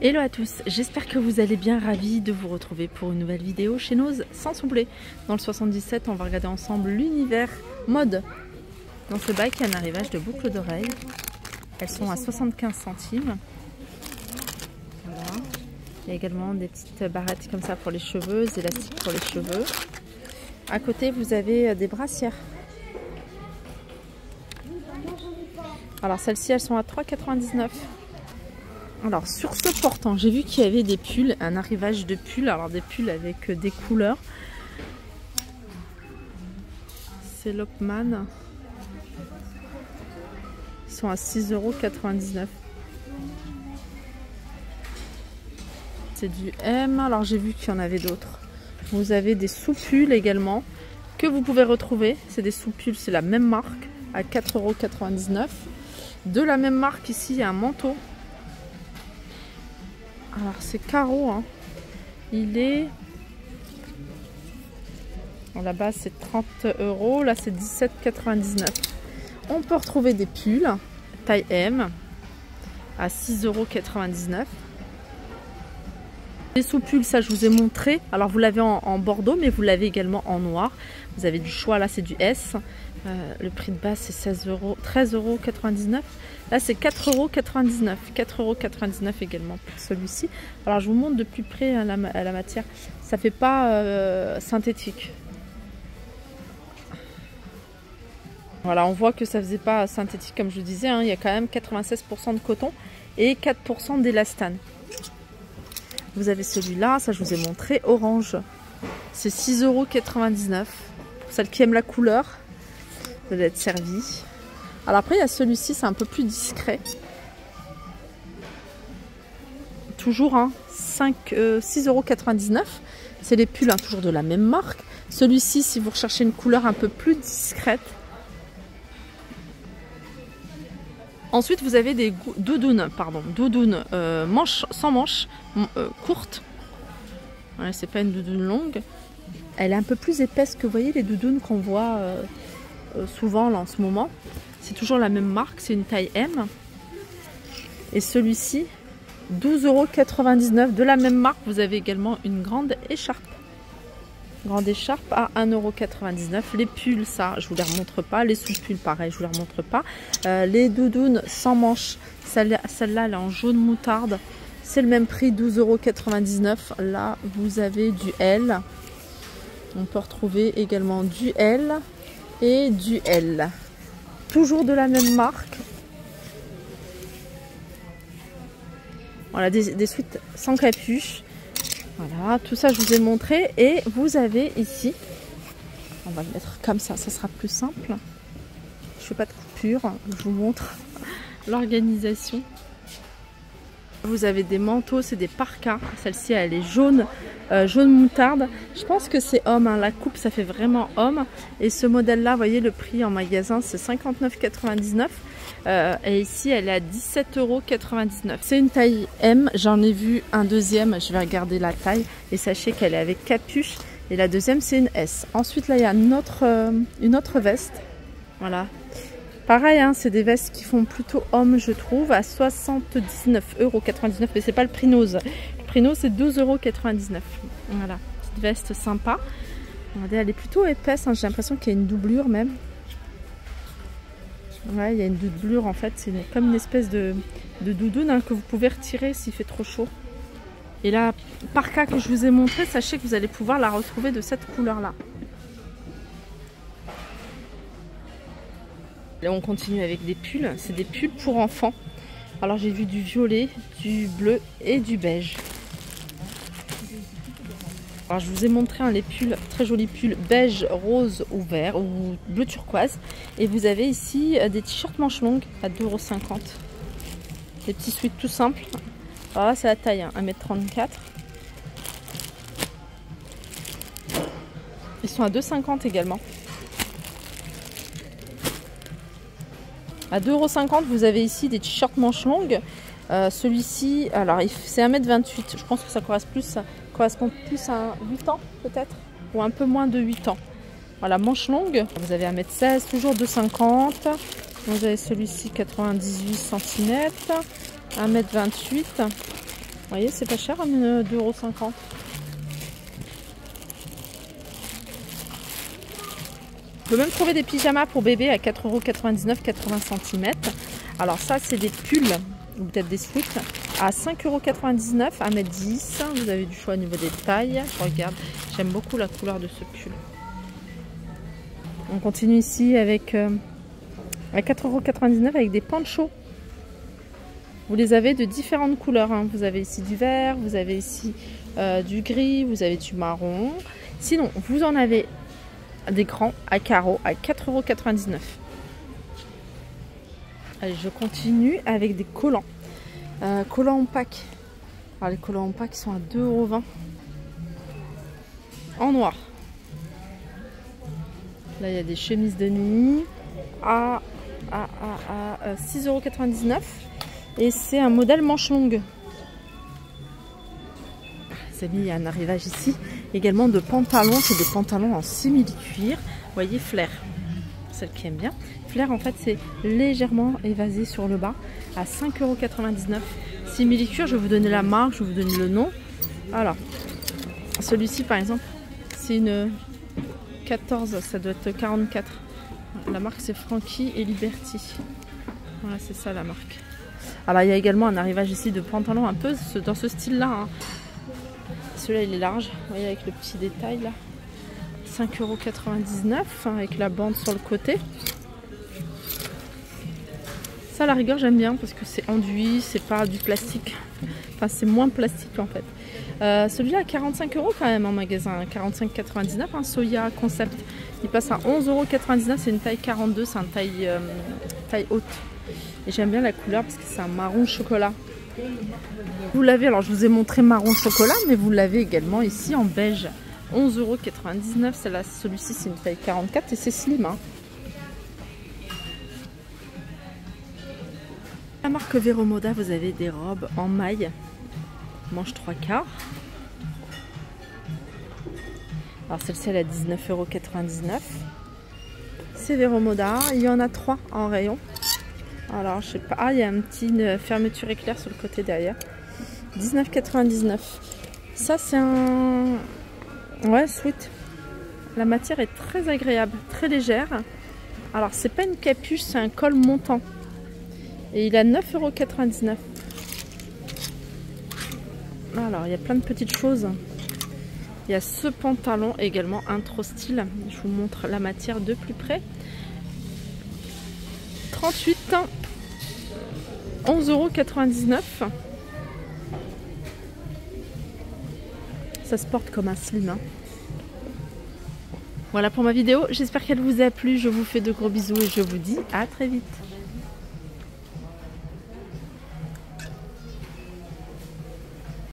Hello à tous, j'espère que vous allez bien, ravis de vous retrouver pour une nouvelle vidéo chez Nose sans souffler. Dans le 77, on va regarder ensemble l'univers mode. Dans ce bac, il y a un arrivage de boucles d'oreilles. Elles sont à 75 centimes. Voilà. Il y a également des petites barrettes comme ça pour les cheveux, des élastiques pour les cheveux. À côté, vous avez des brassières. Alors celles-ci, elles sont à 3,99 €. Alors sur ce portant, j'ai vu qu'il y avait des pulls, un arrivage de pulls, alors des pulls avec des couleurs. C'est Lopman. Ils sont à 6,99 €. C'est du M, alors j'ai vu qu'il y en avait d'autres. Vous avez des sous-pulls également que vous pouvez retrouver. C'est des sous-pulls, c'est la même marque à 4,99 €. De la même marque ici, il y a un manteau. Alors c'est carreau, hein. Il est... Là-bas c'est 30 €, là c'est 17,99 €. On peut retrouver des pulls taille M à 6,99 €. Les sous-pulls, ça je vous ai montré. Alors vous l'avez en bordeaux, mais vous l'avez également en noir. Vous avez du choix, là c'est du S. Le prix de base c'est 13,99 €. Là c'est 4,99 €. 4,99 € également pour celui-ci. Alors je vous montre de plus près la matière. Ça fait pas synthétique. Voilà, on voit que ça faisait pas synthétique comme je vous disais, hein. Il y a quand même 96 % de coton et 4 % d'élastane. Vous avez celui-là, ça je vous ai montré, orange. C'est 6,99 €. Pour celles qui aiment la couleur, vous allez être servi. Alors après, il y a celui-ci, c'est un peu plus discret. Toujours, hein, 6,99 €. C'est les pulls, hein, toujours de la même marque. Celui-ci, si vous recherchez une couleur un peu plus discrète. Ensuite, vous avez des doudounes, manches, sans manches, courtes. Voilà, c'est pas une doudoune longue. Elle est un peu plus épaisse que, vous voyez, les doudounes qu'on voit souvent là, en ce moment. C'est toujours la même marque, c'est une taille M. Et celui-ci, 12,99 €. De la même marque, vous avez également une grande écharpe. Grande écharpe à 1,99 €. Les pulls, ça, je vous les remontre pas. Les sous-pulls, pareil, je vous les remontre pas. Les doudounes sans manches, celle-là, elle est en jaune moutarde. C'est le même prix, 12,99 €. Là, vous avez du L. On peut retrouver également du L et du L. Toujours de la même marque. Voilà, des sweats sans capuche. Voilà, tout ça je vous ai montré. Et vous avez ici, on va le mettre comme ça sera plus simple. Je fais pas de coupure, je vous montre l'organisation. Vous avez des manteaux, c'est des parkas. Celle-ci, elle est jaune, jaune moutarde. Je pense que c'est homme, hein. La coupe, ça fait vraiment homme. Et ce modèle-là, vous voyez, le prix en magasin, c'est 59,99 €. Et ici, elle est à 17,99 €. C'est une taille M. J'en ai vu un deuxième. Je vais regarder la taille. Et sachez qu'elle est avec capuche. Et la deuxième, c'est une S. Ensuite, là, il y a une autre veste. Voilà. Pareil, hein, c'est des vestes qui font plutôt homme, je trouve, à 79,99 €. Mais c'est pas le prix Nose. Le prix Nose, c'est 12,99 €. Voilà, petite veste sympa. Regardez, elle est plutôt épaisse, hein. J'ai l'impression qu'il y a une doublure même. Ouais, il y a une doublure en fait. C'est comme une espèce de doudoune, hein, que vous pouvez retirer s'il fait trop chaud. Et la parka que je vous ai montré, sachez que vous allez pouvoir la retrouver de cette couleur-là. Là, on continue avec des pulls. C'est des pulls pour enfants. Alors, j'ai vu du violet, du bleu et du beige. Alors, je vous ai montré, hein, les pulls, très jolis pulls beige, rose ou vert ou bleu turquoise. Et vous avez ici des t-shirts manches longues à 2,50 €. Des petits sweats tout simples. Alors là, c'est la taille, hein, 1,34 m. Ils sont à 2,50 € également. À 2,50 €, vous avez ici des t-shirts manches longues. Celui-ci, alors c'est 1,28 m. Je pense que ça correspond plus à 8 ans peut-être, ou un peu moins de 8 ans. Voilà, manche longue. Vous avez 1,16 m, toujours 2,50 €. Vous avez celui-ci, 98 cm, 1,28 m. voyez, c'est pas cher, 2,50 €. On peut même trouver des pyjamas pour bébé à 4,99 €, 80 cm. Alors ça, c'est des pulls, ou peut-être des sweats, à 5,99 €, 1,10 m. Vous avez du choix au niveau des tailles. Je regarde, j'aime beaucoup la couleur de ce pull. On continue ici avec à 4,99 € avec des ponchos. Vous les avez de différentes couleurs, hein. Vous avez ici du vert, vous avez ici du gris, vous avez du marron. Sinon, vous en avez des grands à carreaux à 4,99 €. Allez, je continue avec des collants. Collants en pack. Alors, les collants en pack sont à 2,20 € en noir. Là, il y a des chemises de nuit à 6,99 € et c'est un modèle manche longue. Les amis, il y a un arrivage ici également de pantalons. C'est des pantalons en simili-cuir. Vous voyez, flair. Celle qui aime bien. Flair, en fait, c'est légèrement évasé sur le bas à 5,99 €. Simili-cuir, je vais vous donner la marque, je vais vous donner le nom. Alors, celui-ci, par exemple, c'est une 14, ça doit être 44. La marque, c'est Frankie et Liberty. Voilà, c'est ça la marque. Alors, il y a également un arrivage ici de pantalons un peu dans ce style-là, hein. Celui-là, il est large. Vous voyez, avec le petit détail là. 5,99 € hein, avec la bande sur le côté. Ça, à la rigueur, j'aime bien parce que c'est enduit, c'est pas du plastique. Enfin, c'est moins plastique en fait. Celui-là à 45 € quand même en magasin. 45,99 €, un Soya Concept. Il passe à 11,99 €. C'est une taille 42, c'est une taille haute. Et j'aime bien la couleur parce que c'est un marron chocolat. Vous l'avez, alors je vous ai montré marron chocolat, mais vous l'avez également ici en beige. 11,99 €. Celui-ci, c'est une taille 44 et c'est slim, hein. La marque Vero Moda, vous avez des robes en maille, manche 3/4. Alors celle-ci, elle est à 19,99 €. C'est Vero Moda, il y en a 3 en rayon. Alors je sais pas, ah, il y a une petite fermeture éclair sur le côté derrière. 19,99 €. Ça, c'est un sweat. La matière est très agréable, très légère. Alors c'est pas une capuche, c'est un col montant. Et il a 9,99 €. Alors, il y a plein de petites choses. Il y a ce pantalon également, intro style. Je vous montre la matière de plus près. 38, 11,99 €. Ça se porte comme un slim, hein. Voilà pour ma vidéo. J'espère qu'elle vous a plu. Je vous fais de gros bisous et je vous dis à très vite.